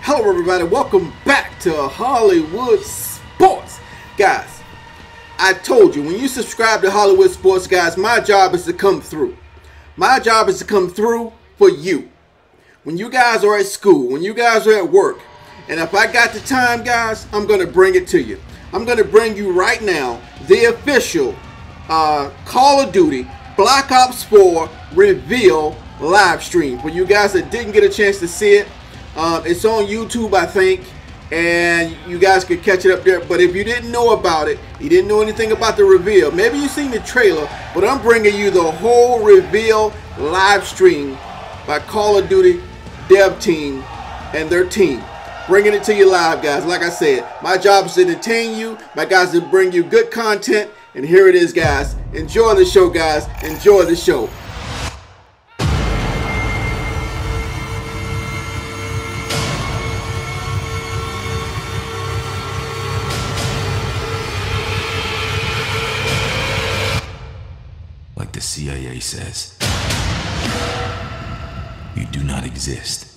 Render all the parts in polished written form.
Hello everybody, welcome back to Hollywood Sports. Guys, I told you, when you subscribe to Hollywood Sports, guys, my job is to come through. My job is to come through for you. When you guys are at school, when you guys are at work, and if I got the time, guys, I'm going to bring it to you. I'm going to bring you right now the official Call of Duty Black Ops 4 reveal live stream. For you guys that didn't get a chance to see it, it's on YouTube, I think, and you guys could catch it up there. But if you didn't know about it, you didn't know anything about the reveal, maybe you've seen the trailer, but I'm bringing you the whole reveal live stream by Call of Duty dev team and their team. Bringing it to you live, guys. Like I said, my job is to entertain you. My guys to bring you good content. And here it is, guys. Enjoy the show, guys. Enjoy the show. Like the CIA says, you do not exist.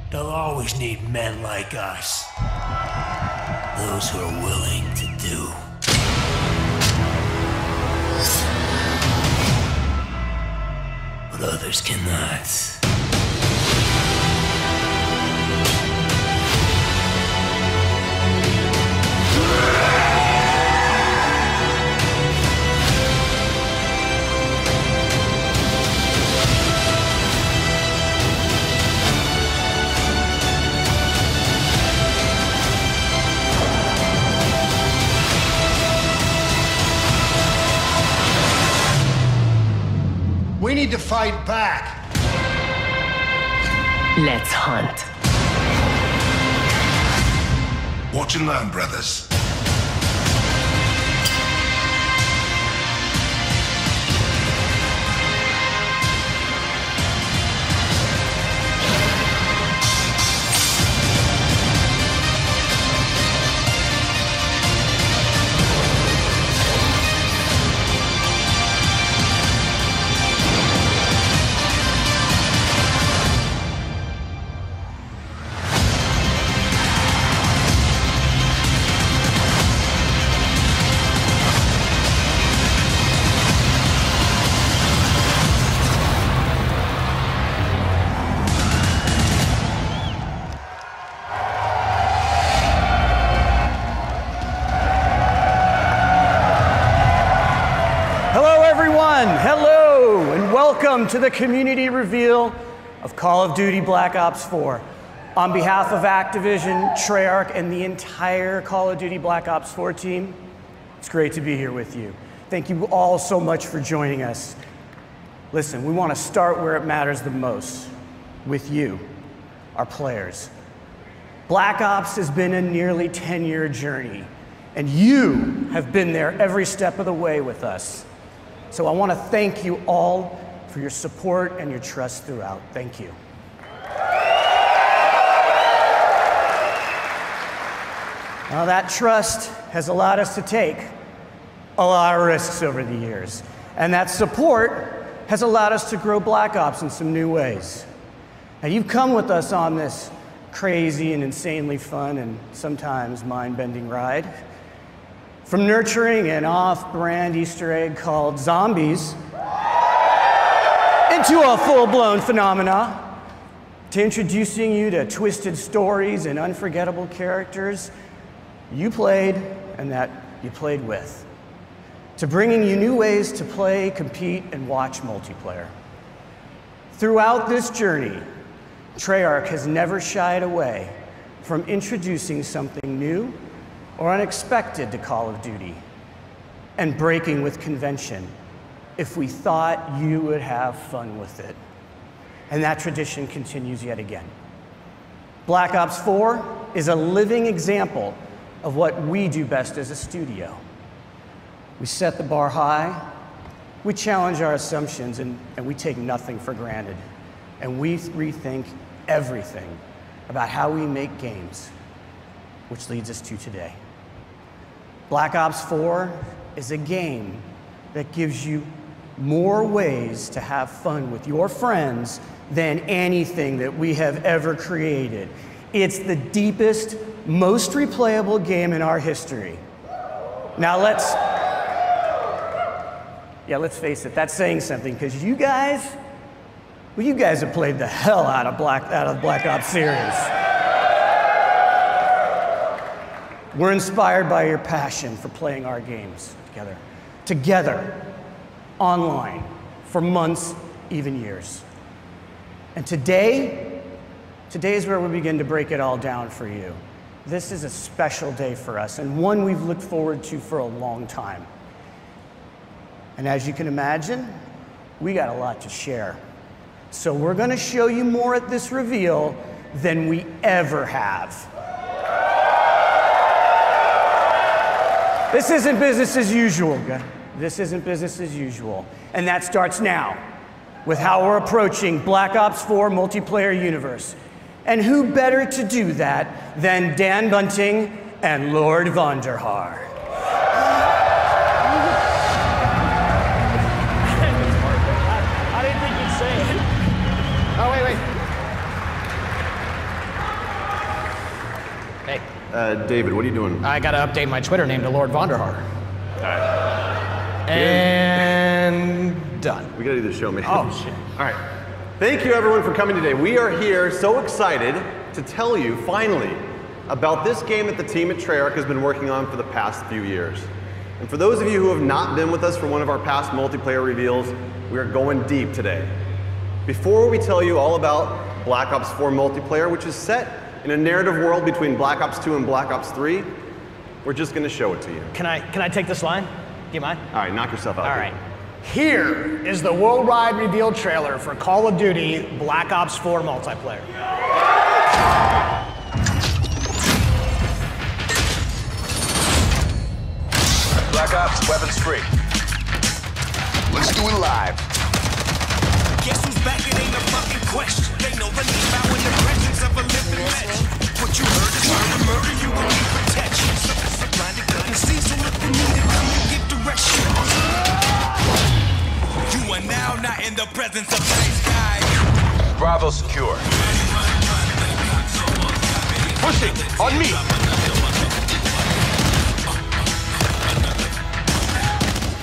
They'll always need men like us. Those who are willing to do. But others cannot. We need to fight back. Let's hunt. Watch and learn, brothers. Hello, and welcome to the community reveal of Call of Duty Black Ops 4. On behalf of Activision, Treyarch, and the entire Call of Duty Black Ops 4 team, it's great to be here with you. Thank you all so much for joining us. Listen, we want to start where it matters the most, with you, our players. Black Ops has been a nearly 10-year journey, and you have been there every step of the way with us. So I want to thank you all for your support and your trust throughout. Thank you. Now that trust has allowed us to take a lot of risks over the years. And that support has allowed us to grow Black Ops in some new ways. Now you've come with us on this crazy and insanely fun and sometimes mind-bending ride. From nurturing an off-brand Easter egg called zombies into a full-blown phenomena, to introducing you to twisted stories and unforgettable characters you played and that you played with, to bringing you new ways to play, compete, and watch multiplayer. Throughout this journey, Treyarch has never shied away from introducing something new or unexpected to Call of Duty, and breaking with convention if we thought you would have fun with it. And that tradition continues yet again. Black Ops 4 is a living example of what we do best as a studio. We set the bar high, we challenge our assumptions, and we take nothing for granted. And we rethink everything about how we make games, which leads us to today. Black Ops 4 is a game that gives you more ways to have fun with your friends than anything that we have ever created. It's the deepest, most replayable game in our history. Now let's face it, that's saying something, because you guys have played the hell out of the Black Ops series. We're inspired by your passion for playing our games together, online, for months, even years. And today is where we begin to break it all down for you. This is a special day for us, and one we've looked forward to for a long time. And as you can imagine, we got a lot to share. So we're going to show you more at this reveal than we ever have. This isn't business as usual, guys. This isn't business as usual. And that starts now with how we're approaching Black Ops 4 multiplayer universe. And who better to do that than Dan Bunting and Lord Vonderhaar. I didn't think you'd say it. Oh, wait. Hey. David, what are you doing? I gotta update my Twitter name to Lord Vonderhaar. All right. And done. We gotta do the show, man. Oh, shit. All right. Thank you, everyone, for coming today. We are here so excited to tell you, finally, about this game that the team at Treyarch has been working on for the past few years. And for those of you who have not been with us for one of our past multiplayer reveals, we are going deep today. Before we tell you all about Black Ops 4 multiplayer, which is set in a narrative world between Black Ops 2 and Black Ops 3, we're just going to show it to you. Can I take this line? Do you mind? All right, knock yourself out. All right. Here is the worldwide reveal trailer for Call of Duty Black Ops 4 multiplayer. Black Ops, weapons free. Let's do it live. Guess who's back? It ain't a fucking question. They know the name out in the presence of a living legend. What you heard is murder, you will need protection. So blind to gun season, if you need it, come and get direction. You are now not in the presence of nice guys. Bravo secure. Pushing on me.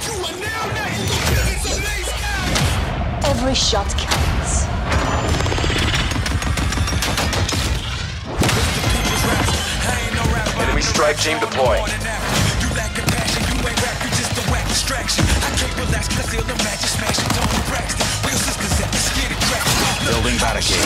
You are now not in the presence of nice guys. Every shot counts. Enemy strike team deployed. You lack compassion, you ain't rap, you just a whack distraction. I can't relax, cause they'll imagine smashing Tony Braxton. Real sisters at the skinny crack. Building barricade.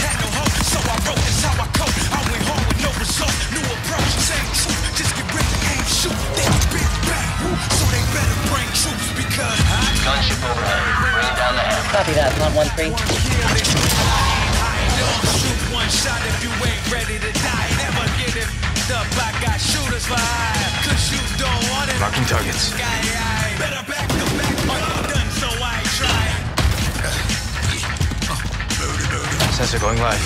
Had no hope, so I wrote this how I cope. I went home with no result, new approach, same truth. Just get ready, aim, shoot, then big bang. So they better bring troops because gunship overhead. Bring down the hammer. Copy that, 113. shoot one shot if you ain't ready to die. Never get it up, I got shooters for hire. Cause you don't want it. Marking targets. Better back the back, but I'm done, so I ain't trying. Sensor going live.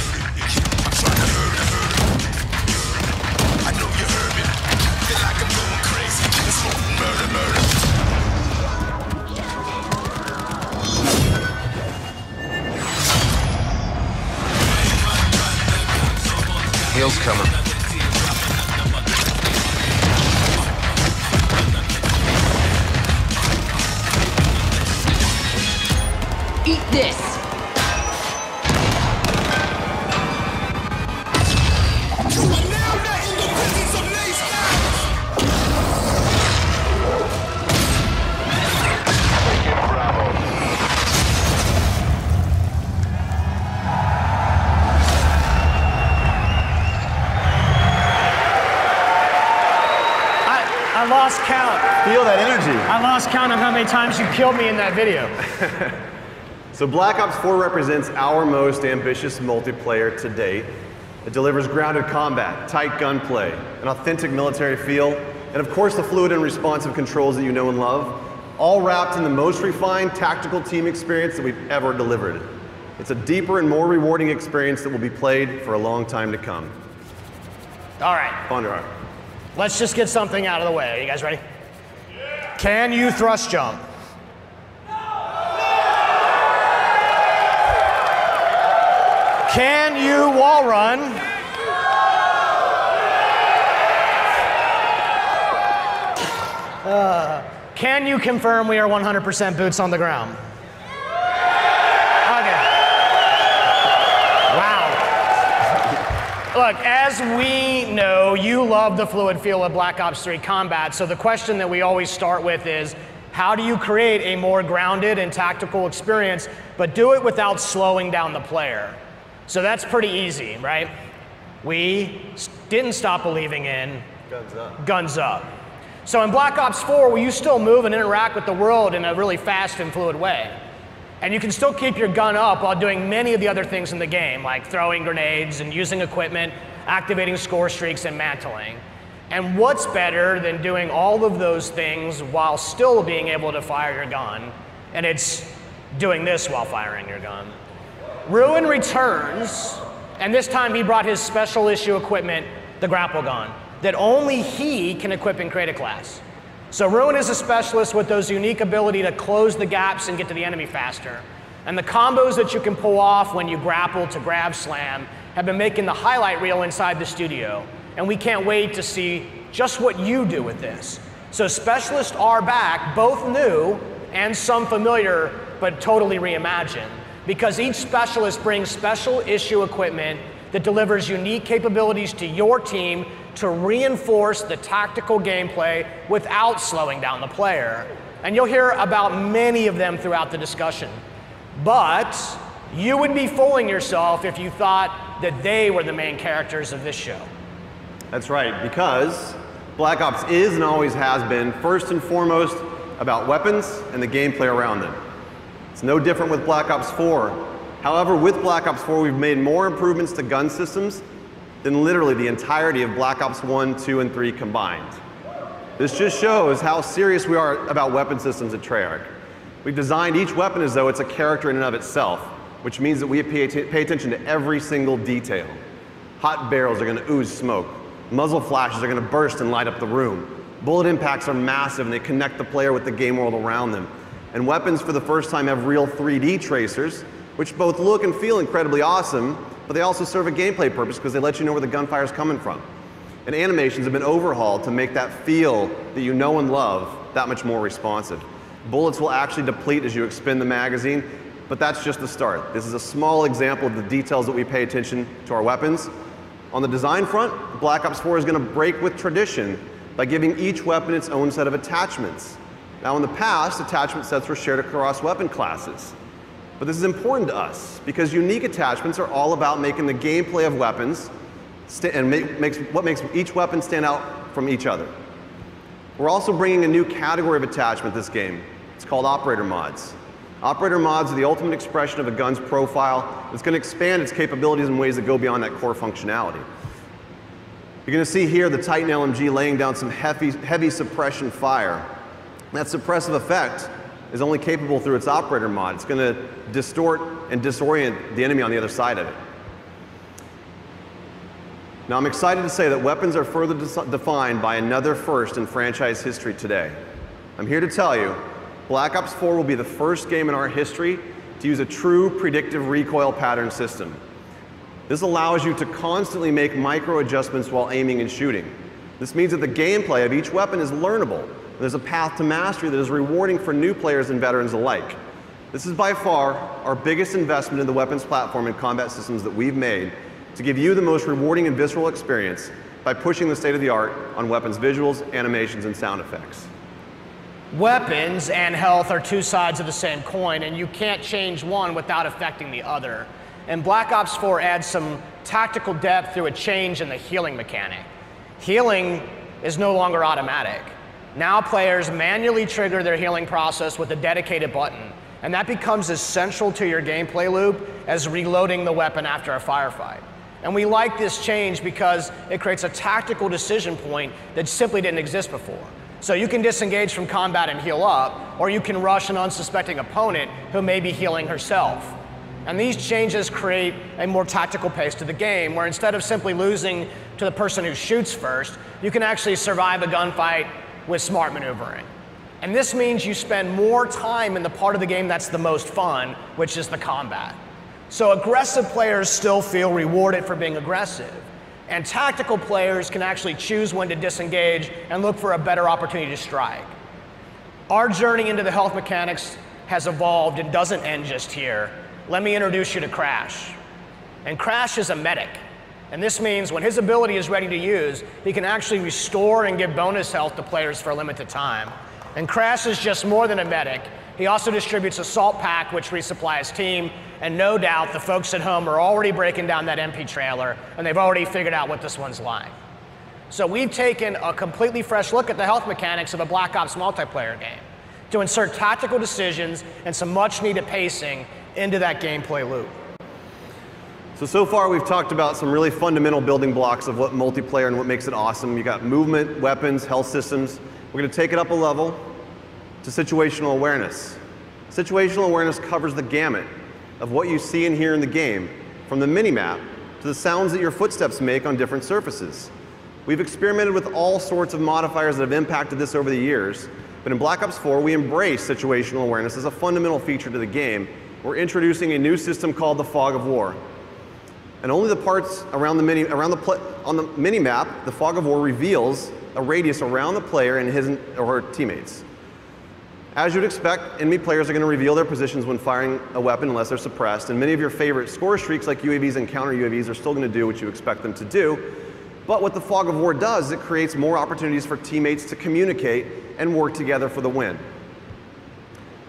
I know you heard me. Feel like I'm going crazy. Murder. Heels coming. Eat this! You are now not in the presence of nice guys. I lost count. Feel that energy. I lost count of how many times you killed me in that video. So Black Ops 4 represents our most ambitious multiplayer to date. It delivers grounded combat, tight gunplay, an authentic military feel, and of course the fluid and responsive controls that you know and love, all wrapped in the most refined tactical team experience that we've ever delivered. It's a deeper and more rewarding experience that will be played for a long time to come. All right. Bondurant. Let's just get something out of the way. Are you guys ready? Yeah. Can you thrust jump? Can you wall run? Can you confirm we are 100% boots on the ground? Okay. Wow. Look, as we know, you love the fluid feel of Black Ops 3 combat, so the question that we always start with is, how do you create a more grounded and tactical experience, but do it without slowing down the player? So that's pretty easy, right? We didn't stop believing in Guns up. Guns up. So in Black Ops 4, you still move and interact with the world in a really fast and fluid way. And you can still keep your gun up while doing many of the other things in the game, like throwing grenades and using equipment, activating score streaks, and mantling. And what's better than doing all of those things while still being able to fire your gun? And it's doing this while firing your gun. Ruin returns, and this time he brought his special issue equipment, the grapple gun, that only he can equip and create a class. So Ruin is a specialist with those unique ability to close the gaps and get to the enemy faster. And the combos that you can pull off when you grapple to grab slam have been making the highlight reel inside the studio. And we can't wait to see just what you do with this. So specialists are back, both new and some familiar, but totally reimagined. Because each specialist brings special issue equipment that delivers unique capabilities to your team to reinforce the tactical gameplay without slowing down the player. And you'll hear about many of them throughout the discussion. But you would be fooling yourself if you thought that they were the main characters of this show. That's right, because Black Ops is and always has been first and foremost about weapons and the gameplay around them. It's no different with Black Ops 4. However, with Black Ops 4, we've made more improvements to gun systems than literally the entirety of Black Ops 1, 2, and 3 combined. This just shows how serious we are about weapon systems at Treyarch. We've designed each weapon as though it's a character in and of itself, which means that we pay attention to every single detail. Hot barrels are going to ooze smoke. Muzzle flashes are going to burst and light up the room. Bullet impacts are massive and they connect the player with the game world around them. And weapons for the first time have real 3D tracers, which both look and feel incredibly awesome, but they also serve a gameplay purpose because they let you know where the gunfire is coming from. And animations have been overhauled to make that feel that you know and love that much more responsive. Bullets will actually deplete as you expend the magazine, but that's just the start. This is a small example of the details that we pay attention to our weapons. On the design front, Black Ops 4 is going to break with tradition by giving each weapon its own set of attachments. Now in the past, attachment sets were shared across weapon classes. But this is important to us because unique attachments are all about making the gameplay of weapons and what makes each weapon stand out from each other. We're also bringing a new category of attachment this game. It's called operator mods. Operator mods are the ultimate expression of a gun's profile. It's going to expand its capabilities in ways that go beyond that core functionality. You're going to see here the Titan LMG laying down some heavy suppression fire. That suppressive effect is only capable through its operator mod. It's going to distort and disorient the enemy on the other side of it. Now I'm excited to say that weapons are further defined by another first in franchise history today. I'm here to tell you, Black Ops 4 will be the first game in our history to use a true predictive recoil pattern system. This allows you to constantly make micro adjustments while aiming and shooting. This means that the gameplay of each weapon is learnable. There's a path to mastery that is rewarding for new players and veterans alike. This is by far our biggest investment in the weapons platform and combat systems that we've made to give you the most rewarding and visceral experience by pushing the state of the art on weapons visuals, animations, and sound effects. Weapons and health are two sides of the same coin, and you can't change one without affecting the other. And Black Ops 4 adds some tactical depth through a change in the healing mechanic. Healing is no longer automatic. Now players manually trigger their healing process with a dedicated button, and that becomes as central to your gameplay loop as reloading the weapon after a firefight. And we like this change because it creates a tactical decision point that simply didn't exist before. So you can disengage from combat and heal up, or you can rush an unsuspecting opponent who may be healing herself. And these changes create a more tactical pace to the game, where instead of simply losing to the person who shoots first, you can actually survive a gunfight with smart maneuvering. And this means you spend more time in the part of the game that's the most fun, which is the combat. So aggressive players still feel rewarded for being aggressive, and tactical players can actually choose when to disengage and look for a better opportunity to strike. Our journey into the health mechanics has evolved and doesn't end just here. Let me introduce you to Crash. And Crash is a medic. And this means when his ability is ready to use, he can actually restore and give bonus health to players for a limited time. And Crash is just more than a medic. He also distributes a salt pack which resupplies team, and no doubt the folks at home are already breaking down that MP trailer, and they've already figured out what this one's like. So we've taken a completely fresh look at the health mechanics of a Black Ops multiplayer game to insert tactical decisions and some much needed pacing into that gameplay loop. So far we've talked about some really fundamental building blocks of what multiplayer and what makes it awesome. You got movement, weapons, health systems. We're going to take it up a level to situational awareness. Situational awareness covers the gamut of what you see and hear in the game, from the mini-map to the sounds that your footsteps make on different surfaces. We've experimented with all sorts of modifiers that have impacted this over the years, but in Black Ops 4 we embrace situational awareness as a fundamental feature to the game. We're introducing a new system called the Fog of War. And only the parts around on the mini-map, the Fog of War reveals a radius around the player and his or her teammates. As you'd expect, enemy players are going to reveal their positions when firing a weapon unless they're suppressed, and many of your favorite score streaks like UAVs and counter UAVs are still going to do what you expect them to do. But what the Fog of War does is it creates more opportunities for teammates to communicate and work together for the win.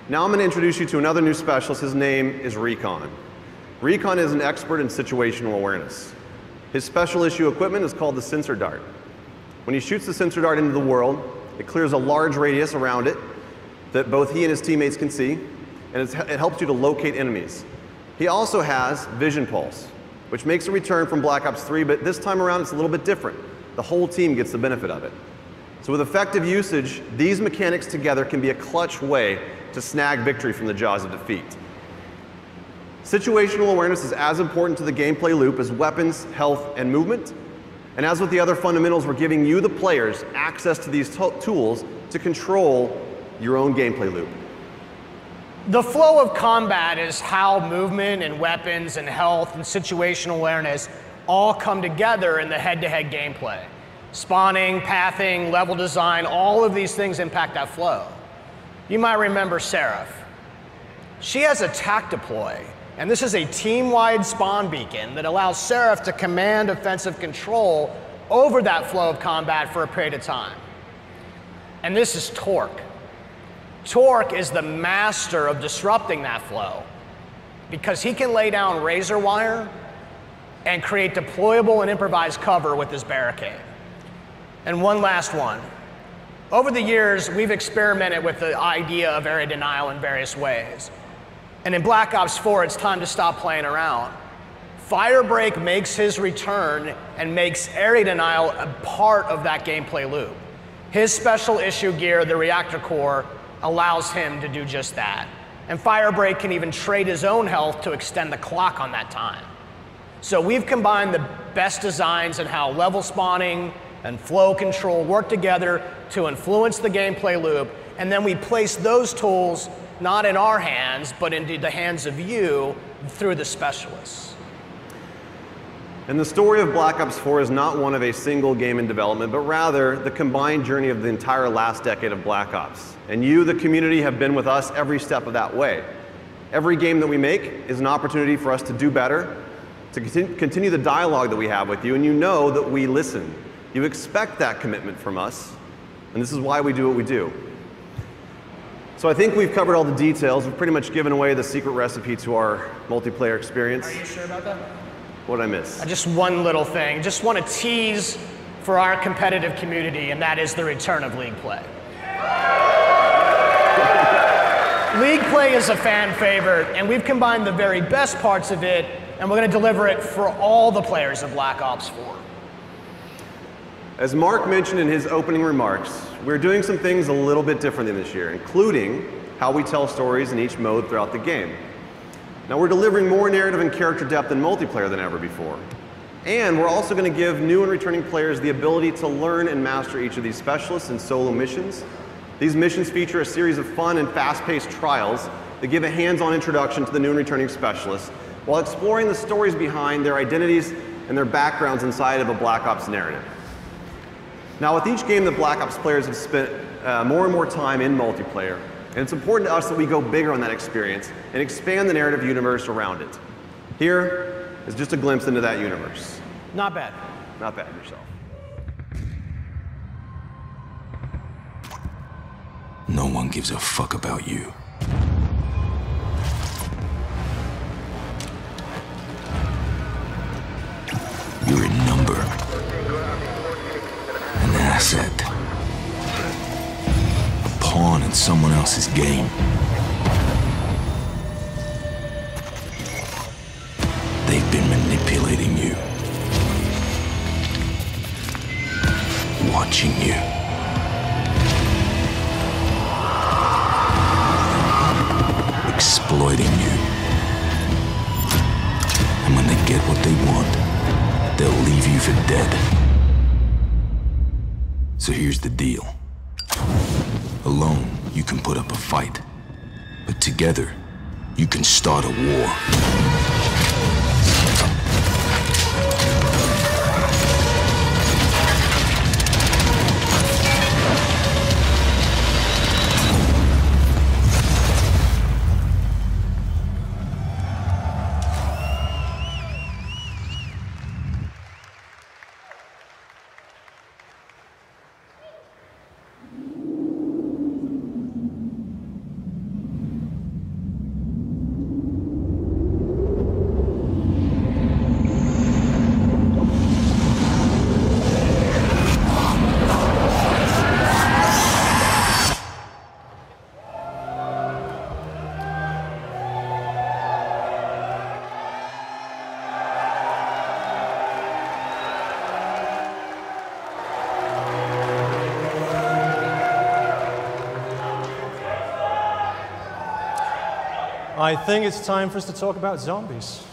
Now I'm going to introduce you to another new specialist. His name is Recon. Recon is an expert in situational awareness. His special issue equipment is called the Sensor Dart. When he shoots the Sensor Dart into the world, it clears a large radius around it that both he and his teammates can see, and it helps you to locate enemies. He also has Vision Pulse, which makes a return from Black Ops 3, but this time around it's a little bit different. The whole team gets the benefit of it. So with effective usage, these mechanics together can be a clutch way to snag victory from the jaws of defeat. Situational awareness is as important to the gameplay loop as weapons, health, and movement. And as with the other fundamentals, we're giving you, the players, access to these tools to control your own gameplay loop. The flow of combat is how movement and weapons and health and situational awareness all come together in the head-to-head gameplay. Spawning, pathing, level design, all of these things impact that flow. You might remember Seraph. She has a TAC deploy, and this is a team-wide spawn beacon that allows Seraph to command offensive control over that flow of combat for a period of time. And this is Torque. Torque is the master of disrupting that flow because he can lay down razor wire and create deployable and improvised cover with his barricade. And one last one. Over the years, we've experimented with the idea of area denial in various ways. And in Black Ops 4, it's time to stop playing around. Firebreak makes his return and makes area denial a part of that gameplay loop. His special issue gear, the Reactor Core, allows him to do just that. And Firebreak can even trade his own health to extend the clock on that time. So we've combined the best designs in how level spawning and flow control work together to influence the gameplay loop, and then we place those tools not in our hands, but into the hands of you through the specialists. And the story of Black Ops 4 is not one of a single game in development, but rather the combined journey of the entire last decade of Black Ops. And you, the community, have been with us every step of that way. Every game that we make is an opportunity for us to do better, to continue the dialogue that we have with you, and you know that we listen. You expect that commitment from us, and this is why we do what we do. So I think we've covered all the details. We've pretty much given away the secret recipe to our multiplayer experience. Are you sure about that? What did I miss? Just one little thing. Just want to tease for our competitive community, and that is the return of League Play. League Play is a fan favorite, and we've combined the very best parts of it and we're going to deliver it for all the players of Black Ops 4. As Mark mentioned in his opening remarks, we're doing some things a little bit differently this year, including how we tell stories in each mode throughout the game. Now, we're delivering more narrative and character depth in multiplayer than ever before. And we're also going to give new and returning players the ability to learn and master each of these specialists and solo missions. These missions feature a series of fun and fast-paced trials that give a hands-on introduction to the new and returning specialists while exploring the stories behind their identities and their backgrounds inside of a Black Ops narrative. Now, with each game, the Black Ops players have spent more and more time in multiplayer, and it's important to us that we go bigger on that experience and expand the narrative universe around it. Here is just a glimpse into that universe. Not bad. Not bad yourself. No one gives a fuck about you. You're a number. An asset. A pawn in someone else's game. They've been manipulating you. Watching you. Exploiting you. And when they get what they want, they'll leave you for dead. So here's the deal. Alone, you can put up a fight. But together, you can start a war. I think it's time for us to talk about zombies.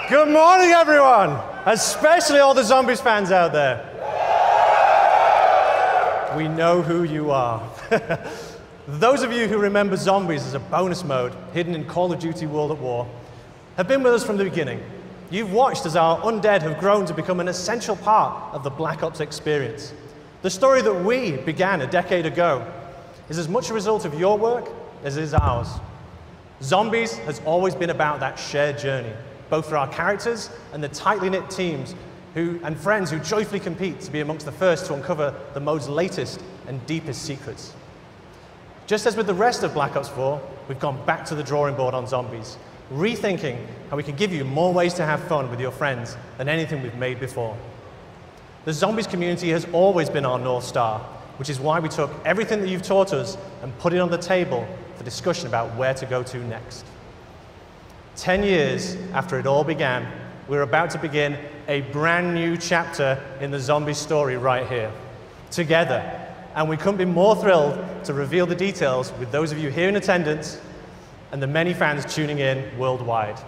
Good morning, everyone, especially all the Zombies fans out there. We know who you are. Those of you who remember Zombies as a bonus mode hidden in Call of Duty World at War have been with us from the beginning. You've watched as our undead have grown to become an essential part of the Black Ops experience. The story that we began a decade ago is as much a result of your work as it is ours. Zombies has always been about that shared journey, both for our characters and the tightly knit teams and friends who joyfully compete to be amongst the first to uncover the mode's latest and deepest secrets. Just as with the rest of Black Ops 4, we've gone back to the drawing board on zombies, rethinking how we can give you more ways to have fun with your friends than anything we've made before. The Zombies community has always been our North Star, which is why we took everything that you've taught us and put it on the table for discussion about where to go to next. 10 years after it all began, we're about to begin a brand new chapter in the zombie story right here, together. And we couldn't be more thrilled to reveal the details with those of you here in attendance and the many fans tuning in worldwide.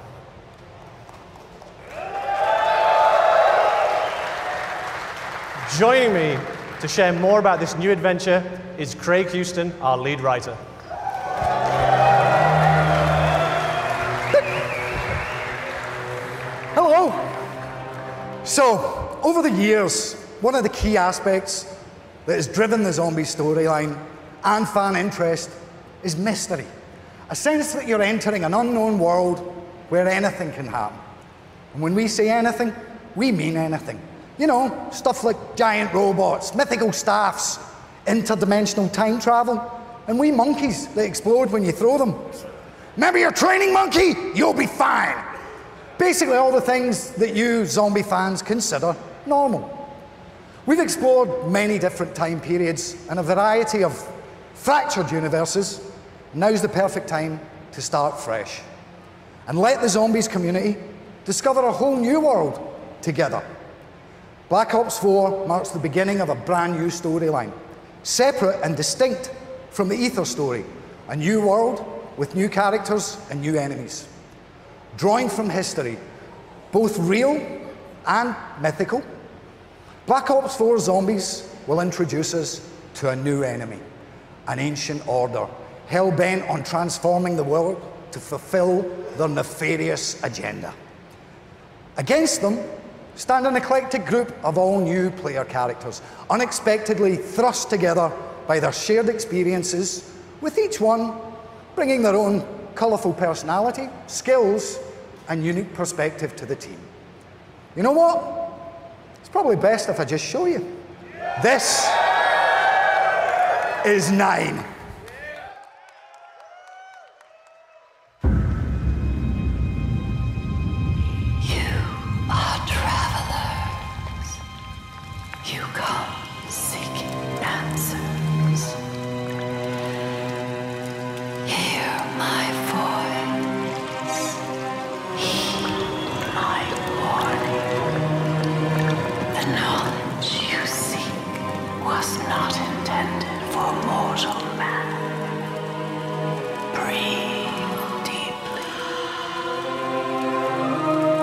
Joining me to share more about this new adventure is Craig Houston, our lead writer. Hello. So, over the years, one of the key aspects that has driven the zombie storyline and fan interest is mystery. A sense that you're entering an unknown world where anything can happen. And when we say anything, we mean anything. You know, stuff like giant robots, mythical staffs, interdimensional time travel, and wee monkeys that explode when you throw them. Remember your training monkey? You'll be fine. Basically all the things that you zombie fans consider normal. We've explored many different time periods and a variety of fractured universes. Now's the perfect time to start fresh. and let the zombies community discover a whole new world together. Black Ops 4 marks the beginning of a brand new storyline, separate and distinct from the Ether story, a new world with new characters and new enemies. Drawing from history, both real and mythical, Black Ops 4 Zombies will introduce us to a new enemy, an ancient order, hell-bent on transforming the world to fulfill their nefarious agenda. Against them stand an eclectic group of all new player characters, unexpectedly thrust together by their shared experiences, with each one bringing their own colourful personality, skills, and unique perspective to the team. You know what? It's probably best if I just show you. This is 9. You come seeking answers. Hear my voice. Heed my warning. The knowledge you seek was not intended for mortal man. Breathe deeply.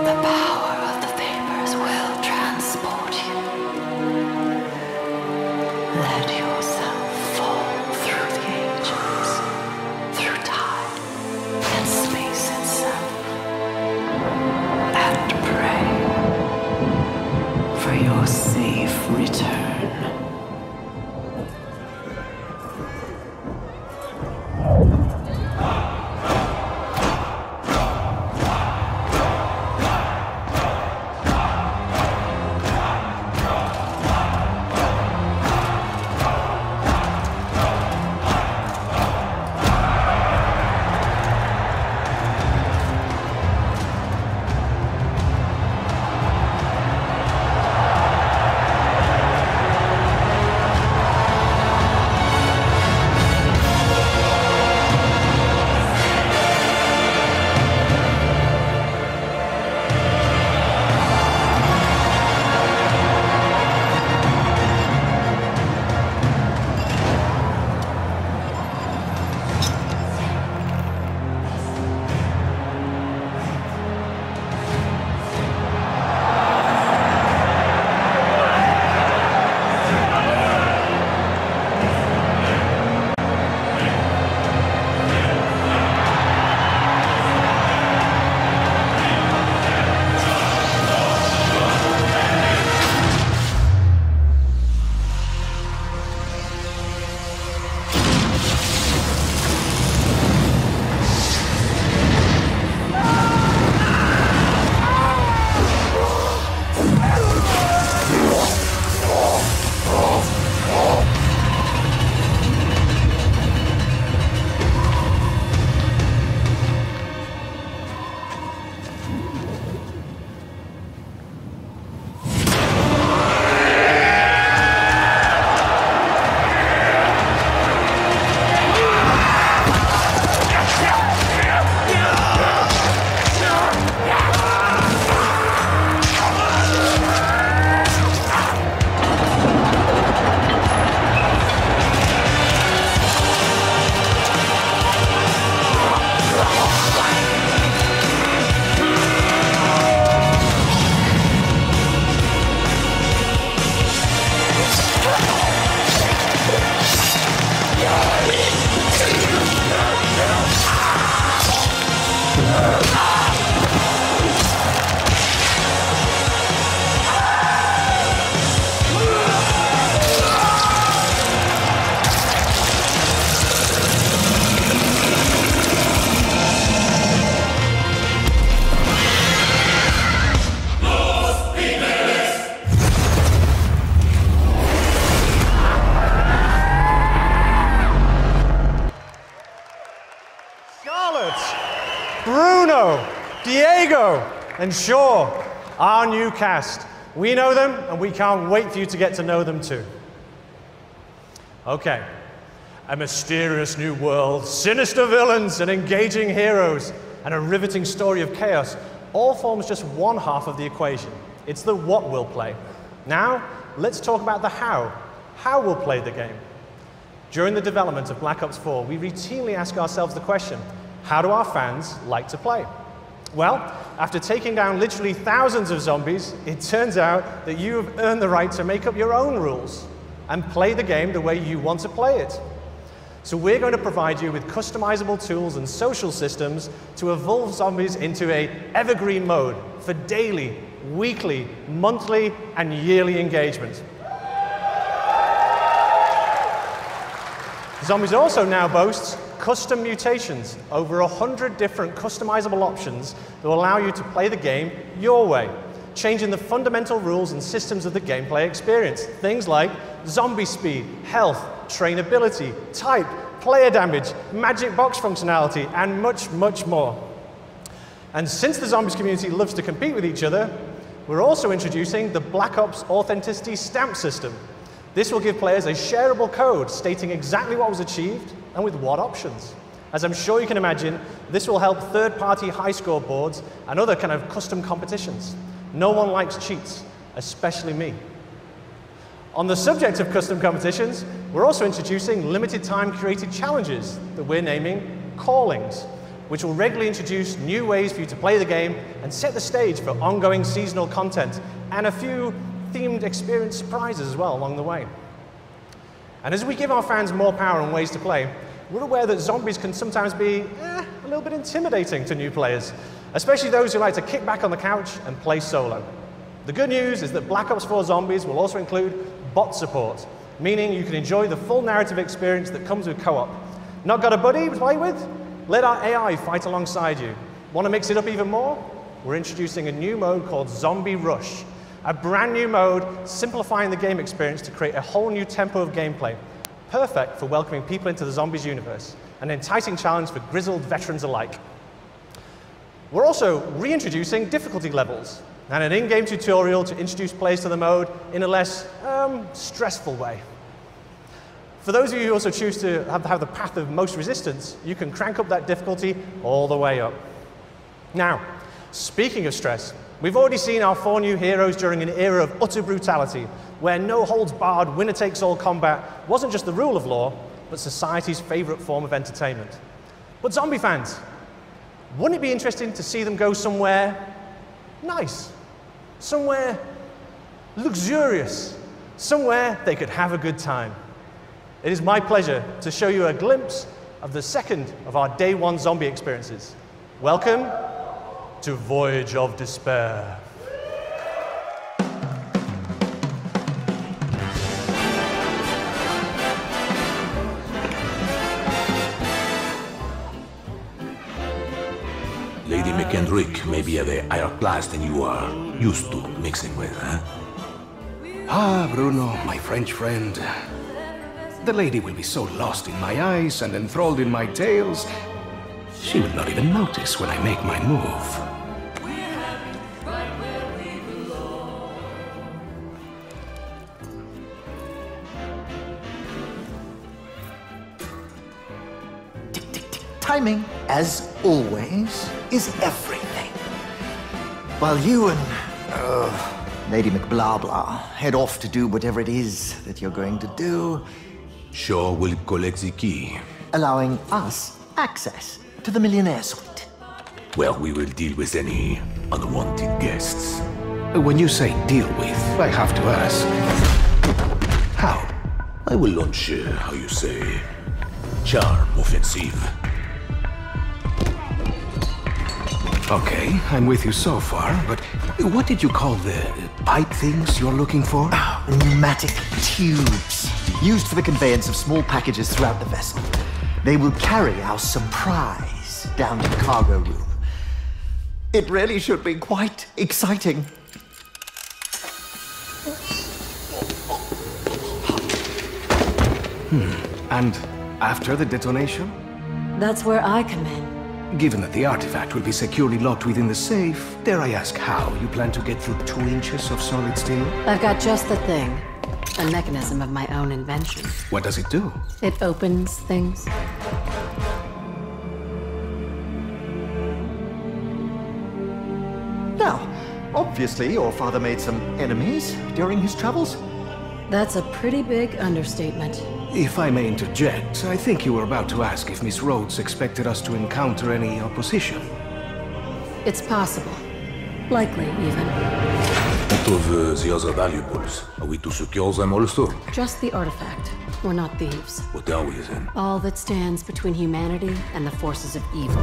The power of the vapors will transport you. Let yourself fall through the ages, through time and space itself, and pray for your safe return. Bruno, Diego, and Shaw, our new cast. We know them, and we can't wait for you to get to know them too. Okay, a mysterious new world, sinister villains, and engaging heroes and a riveting story of chaos all forms just one half of the equation. It's the what we'll play. Now, let's talk about the how. How we'll play the game. During the development of Black Ops 4, we routinely ask ourselves the question, how do our fans like to play? Well, after taking down literally thousands of zombies, it turns out that you have earned the right to make up your own rules and play the game the way you want to play it. So we're going to provide you with customizable tools and social systems to evolve zombies into an evergreen mode for daily, weekly, monthly, and yearly engagement. Zombies also now boasts custom mutations, over 100 different customizable options that will allow you to play the game your way, changing the fundamental rules and systems of the gameplay experience. Things like zombie speed, health, trainability, type, player damage, magic box functionality, and much, much more. And since the zombies community loves to compete with each other, we're also introducing the Black Ops Authenticity Stamp System. This will give players a shareable code stating exactly what was achieved and with what options. As I'm sure you can imagine, this will help third-party high score boards and other kind of custom competitions. No one likes cheats, especially me. On the subject of custom competitions, we're also introducing limited-time created challenges that we're naming Callings, which will regularly introduce new ways for you to play the game and set the stage for ongoing seasonal content and a few themed experience surprises as well along the way. And as we give our fans more power and ways to play, we're aware that zombies can sometimes be a little bit intimidating to new players, especially those who like to kick back on the couch and play solo. The good news is that Black Ops 4 Zombies will also include bot support, meaning you can enjoy the full narrative experience that comes with co-op. Not got a buddy to play with? Let our AI fight alongside you. Want to mix it up even more? We're introducing a new mode called Zombie Rush, a brand new mode simplifying the game experience to create a whole new tempo of gameplay, perfect for welcoming people into the Zombies universe, an enticing challenge for grizzled veterans alike. We're also reintroducing difficulty levels and an in-game tutorial to introduce players to the mode in a less stressful way. For those of you who also choose to have the path of most resistance, you can crank up that difficulty all the way up. Now, speaking of stress, we've already seen our 4 new heroes during an era of utter brutality, where no-holds-barred, winner-takes-all combat wasn't just the rule of law, but society's favorite form of entertainment. But zombie fans, wouldn't it be interesting to see them go somewhere nice, somewhere luxurious, somewhere they could have a good time? It is my pleasure to show you a glimpse of the second of our Day 1 zombie experiences. Welcome to Voyage of Despair. Lady McKendrick may be of a higher class than you are used to mixing with, huh? Ah, Bruno, my French friend. The lady will be so lost in my eyes and enthralled in my tales, she will not even notice when I make my move. Timing, as always, is everything. While you and Lady McBlahblah head off to do whatever it is that you're going to do, Shaw will collect the key, allowing us access to the Millionaire Suite. Well, we will deal with any unwanted guests. When you say deal with, I have to ask, how? I will launch, how you say, charm offensive. Okay, I'm with you so far, but what did you call the pipe things you're looking for? Pneumatic tubes, used for the conveyance of small packages throughout the vessel. They will carry our surprise down to the cargo room. It really should be quite exciting. And after the detonation? That's where I come in. Given that the artifact will be securely locked within the safe, dare I ask how you plan to get through 2 inches of solid steel? I've got just the thing. A mechanism of my own invention. What does it do? It opens things. Obviously, your father made some enemies during his travels. That's a pretty big understatement. If I may interject, I think you were about to ask if Miss Rhodes expected us to encounter any opposition. It's possible. Likely, even. What of the other valuables? Are we to secure them also? Just the artifact. We're not thieves. What are we then? All that stands between humanity and the forces of evil.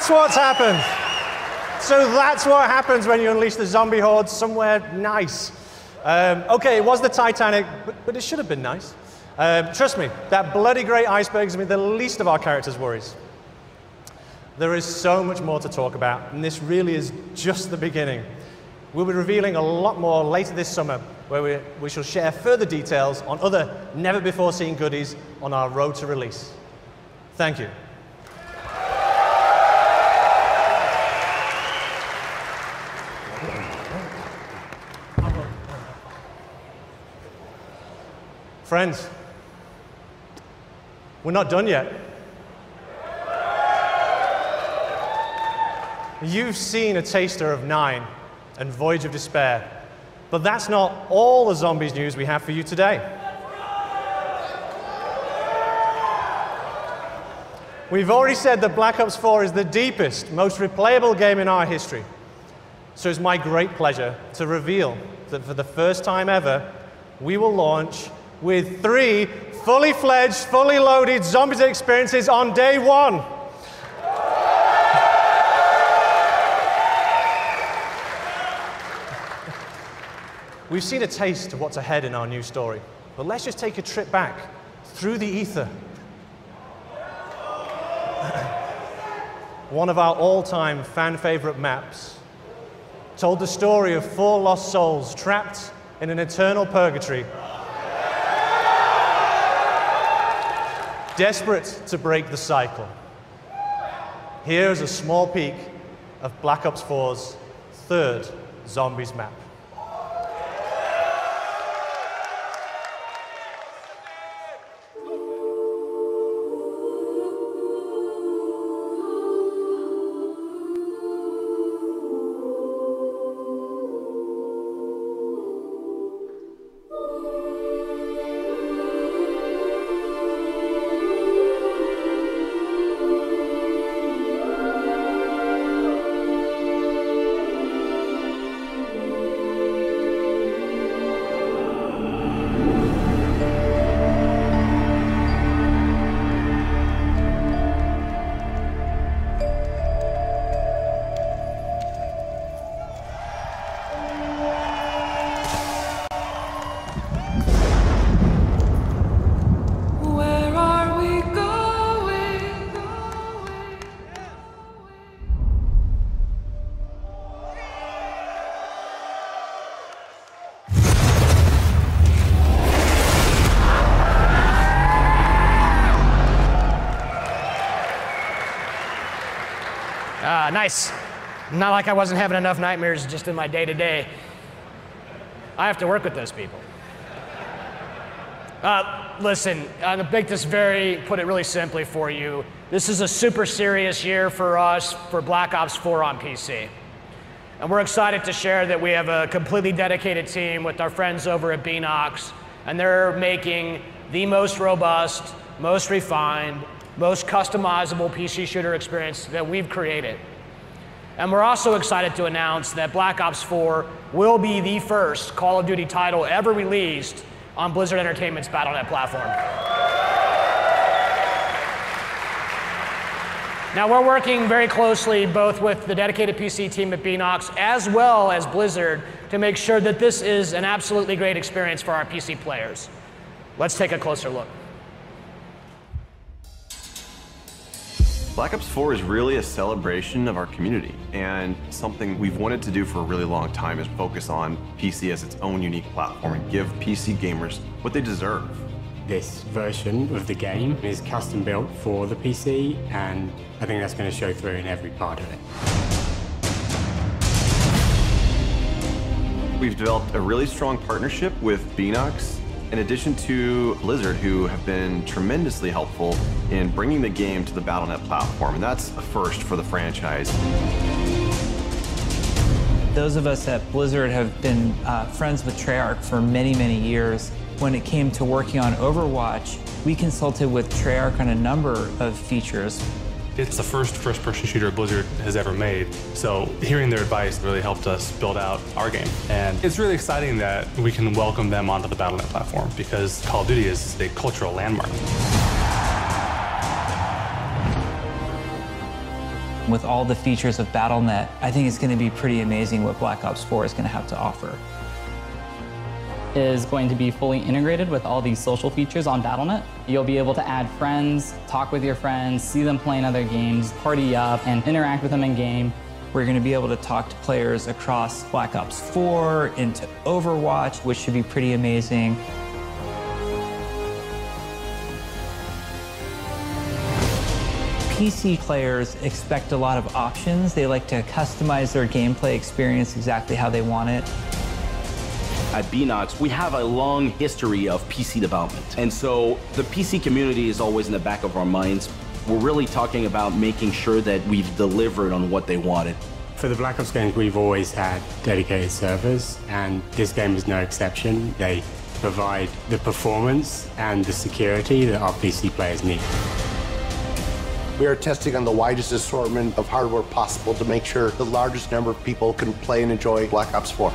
That's what's happened. So that's what happens when you unleash the zombie horde somewhere nice. Okay, it was the Titanic, but it should have been nice. Trust me, that bloody great iceberg is the least of our characters' worries. There is so much more to talk about, and this really is just the beginning. We'll be revealing a lot more later this summer, where we shall share further details on other never-before-seen goodies on our road to release. Thank you. Friends, we're not done yet. You've seen a taster of 9 and Voyage of Despair, but that's not all the zombies news we have for you today. We've already said that Black Ops 4 is the deepest, most replayable game in our history. So it's my great pleasure to reveal that for the first time ever, we will launch with 3 fully fledged, fully loaded Zombies experiences on day 1. We've seen a taste of what's ahead in our new story, but let's just take a trip back through the ether. One of our all-time fan-favorite maps told the story of 4 lost souls trapped in an eternal purgatory, desperate to break the cycle. Here's a small peek of Black Ops 4's 3rd Zombies map. Nice. Not like I wasn't having enough nightmares just in my day-to-day. I have to work with those people. Listen, to make this put it really simply for you, this is a super serious year for us for Black Ops 4 on PC. And we're excited to share that we have a completely dedicated team with our friends over at Beenox, and they're making the most robust, most refined, most customizable PC shooter experience that we've created. And we're also excited to announce that Black Ops 4 will be the first Call of Duty title ever released on Blizzard Entertainment's Battle.net platform. Now, we're working very closely both with the dedicated PC team at Beenox as well as Blizzard to make sure that this is an absolutely great experience for our PC players. Let's take a closer look. Black Ops 4 is really a celebration of our community, and something we've wanted to do for a really long time is focus on PC as its own unique platform and give PC gamers what they deserve. This version of the game is custom built for the PC, and I think that's going to show through in every part of it. We've developed a really strong partnership with Beenox, in addition to Blizzard, who have been tremendously helpful in bringing the game to the Battle.net platform, and that's a first for the franchise. Those of us at Blizzard have been friends with Treyarch for many, many years. When it came to working on Overwatch, we consulted with Treyarch on a number of features. It's the first first-person shooter Blizzard has ever made, so hearing their advice really helped us build out our game. And it's really exciting that we can welcome them onto the Battle.net platform, because Call of Duty is a cultural landmark. With all the features of Battle.net, I think it's going to be pretty amazing what Black Ops 4 is going to have to offer. Is going to be fully integrated with all these social features on Battle.net. You'll be able to add friends, talk with your friends, see them playing other games, party up, and interact with them in game. We're going to be able to talk to players across Black Ops 4 into Overwatch, which should be pretty amazing. PC players expect a lot of options. They like to customize their gameplay experience exactly how they want it. At Beenox, we have a long history of PC development. And so the PC community is always in the back of our minds. We're really talking about making sure that we've delivered on what they wanted. For the Black Ops games, we've always had dedicated servers, and this game is no exception. They provide the performance and the security that our PC players need. We are testing on the widest assortment of hardware possible to make sure the largest number of people can play and enjoy Black Ops 4.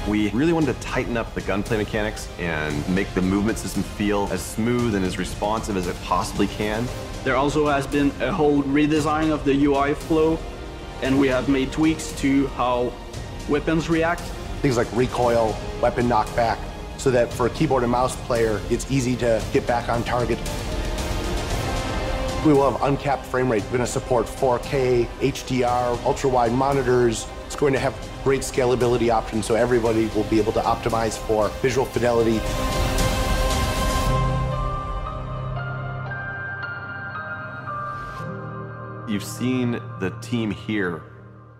We really wanted to tighten up the gunplay mechanics and make the movement system feel as smooth and as responsive as it possibly can. There also has been a whole redesign of the UI flow, and we have made tweaks to how weapons react. Things like recoil, weapon knockback, so that for a keyboard and mouse player, it's easy to get back on target. We will have uncapped frame rate. We're going to support 4K, HDR, ultra-wide monitors. It's going to have great scalability options, so everybody will be able to optimize for visual fidelity. You've seen the team here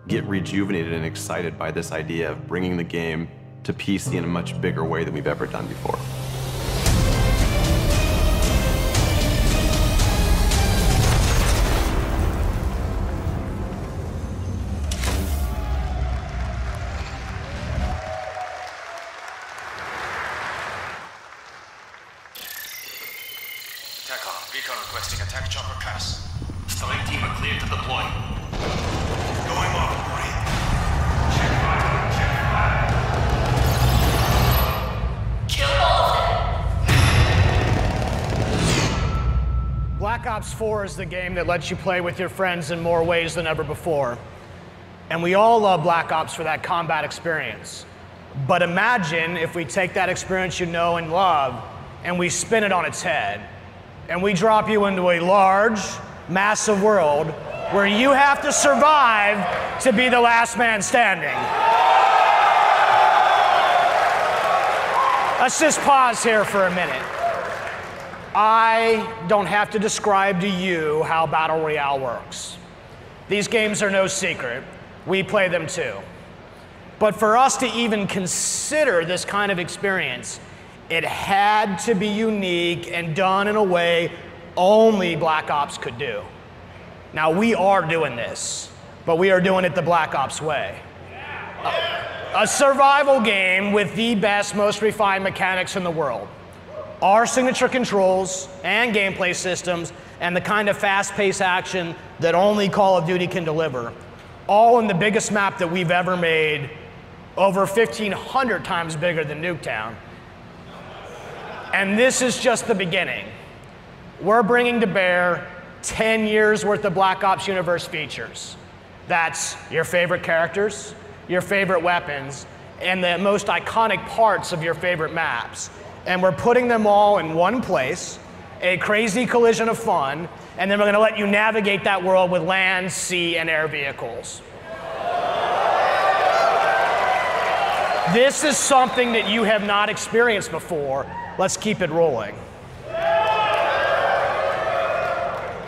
get rejuvenated and excited by this idea of bringing the game to PC in a much bigger way than we've ever done before. TACOM, recon requesting attack chopper pass. Starting team are cleared to deploy. Going off, Marine. Check fire, check fire. Kill all of them! Black Ops 4 is the game that lets you play with your friends in more ways than ever before. And we all love Black Ops for that combat experience. But imagine if we take that experience you know and love and we spin it on its head. And we drop you into a large, massive world where you have to survive to be the last man standing. Let's just pause here for a minute. I don't have to describe to you how Battle Royale works. These games are no secret. We play them too. But for us to even consider this kind of experience, it had to be unique and done in a way only Black Ops could do. Now, we are doing this, but we are doing it the Black Ops way. A survival game with the best, most refined mechanics in the world. Our signature controls and gameplay systems and the kind of fast-paced action that only Call of Duty can deliver, all in the biggest map that we've ever made, over 1,500 times bigger than Nuketown. And this is just the beginning. We're bringing to bear 10 years worth of Black Ops Universe features. That's your favorite characters, your favorite weapons, and the most iconic parts of your favorite maps. And we're putting them all in one place, a crazy collision of fun, and then we're gonna let you navigate that world with land, sea, and air vehicles. This is something that you have not experienced before. Let's keep it rolling.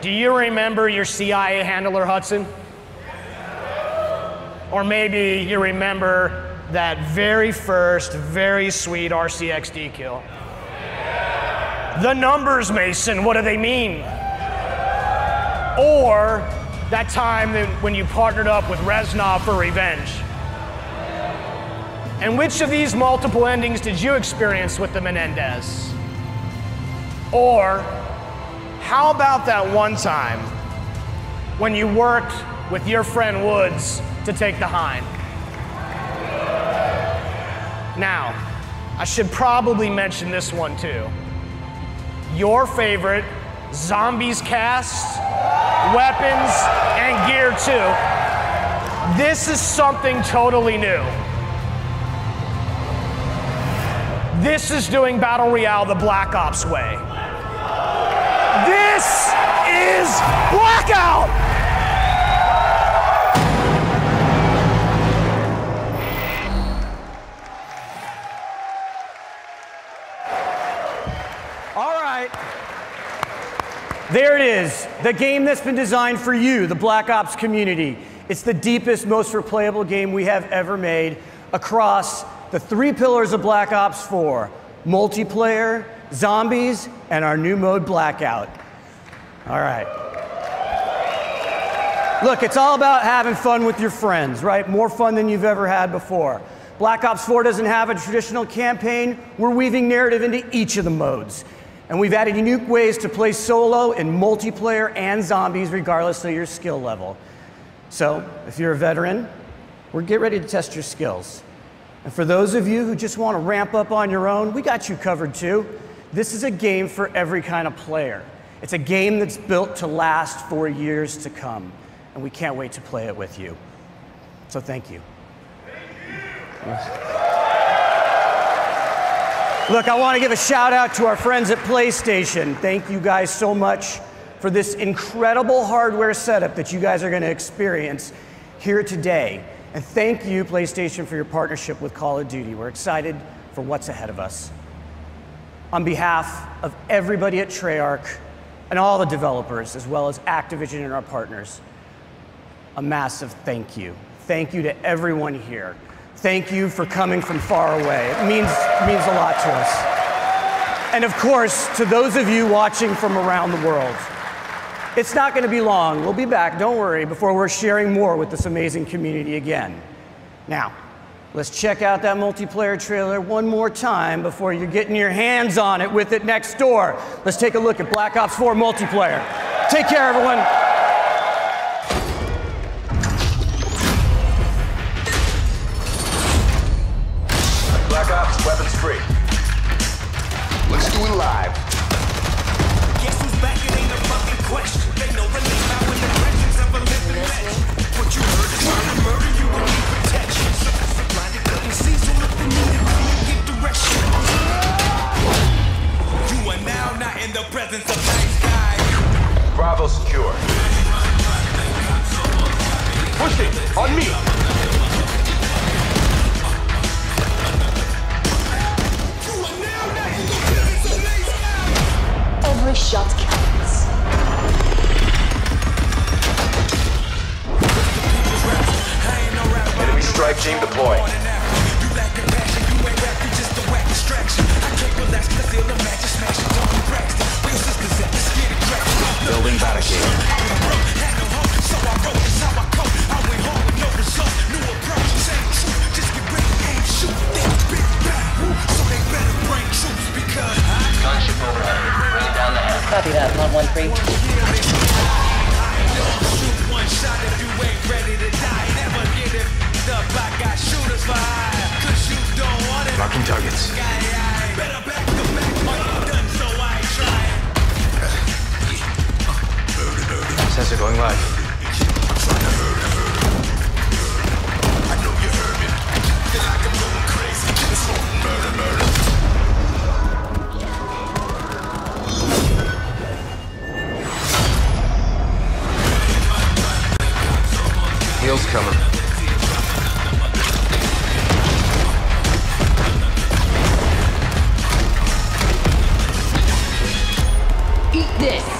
Do you remember your CIA handler, Hudson? Or maybe you remember that very first, very sweet RCXD kill. The numbers, Mason, what do they mean? Or that time when you partnered up with Reznov for revenge. And which of these multiple endings did you experience with the Menendez? Or how about that one time when you worked with your friend Woods to take the Hind? Now, I should probably mention this one too. Your favorite Zombies cast, weapons, and gear too. This is something totally new. This is doing Battle Royale the Black Ops way. This is Blackout! There it is, the game that's been designed for you, the Black Ops community. It's the deepest, most replayable game we have ever made across the 3 pillars of Black Ops 4, multiplayer, zombies, and our new mode, Blackout. All right. Look, it's all about having fun with your friends, right? More fun than you've ever had before. Black Ops 4 doesn't have a traditional campaign. We're weaving narrative into each of the modes. And we've added unique ways to play solo in multiplayer and zombies regardless of your skill level. So, if you're a veteran, get ready to test your skills. And for those of you who just want to ramp up on your own, we got you covered too. This is a game for every kind of player. It's a game that's built to last for years to come. And we can't wait to play it with you. So thank you. Look, I want to give a shout out to our friends at PlayStation. Thank you guys so much for this incredible hardware setup that you guys are going to experience here today. And thank you, PlayStation, for your partnership with Call of Duty. We're excited for what's ahead of us. On behalf of everybody at Treyarch and all the developers, as well as Activision and our partners, a massive thank you. Thank you to everyone here. Thank you for coming from far away. It means a lot to us. And of course, to those of you watching from around the world. It's not going to be long. We'll be back, don't worry, before we're sharing more with this amazing community again. Now, let's check out that multiplayer trailer one more time before you're getting your hands on it with it next door. Let's take a look at Black Ops 4 multiplayer. Take care, everyone. Black Ops, weapons free. Let's do it live. Guess who's back? It ain't a fucking question. They know the name out when the presence of a living legend. What you heard is murder, you will need protection. So blinded couldn't see, so look the need to get direction. You are now not in the presence of nice guys. Bravo secure. Pushing on me. Every shot counts. Strike team deployed. Building barricade. Gunship overhead. Bring it down the head. Copy that, 113. One shot if you ain't ready to die. Never get it up. I got shooters for hire. Cause you don't want it. Marking targets. Better back the back. I'm done, so I ain't trying. Sensor going live. I know you heard me. Feel like I'm going crazy. It's murder, murder. Heels coming. Eat this!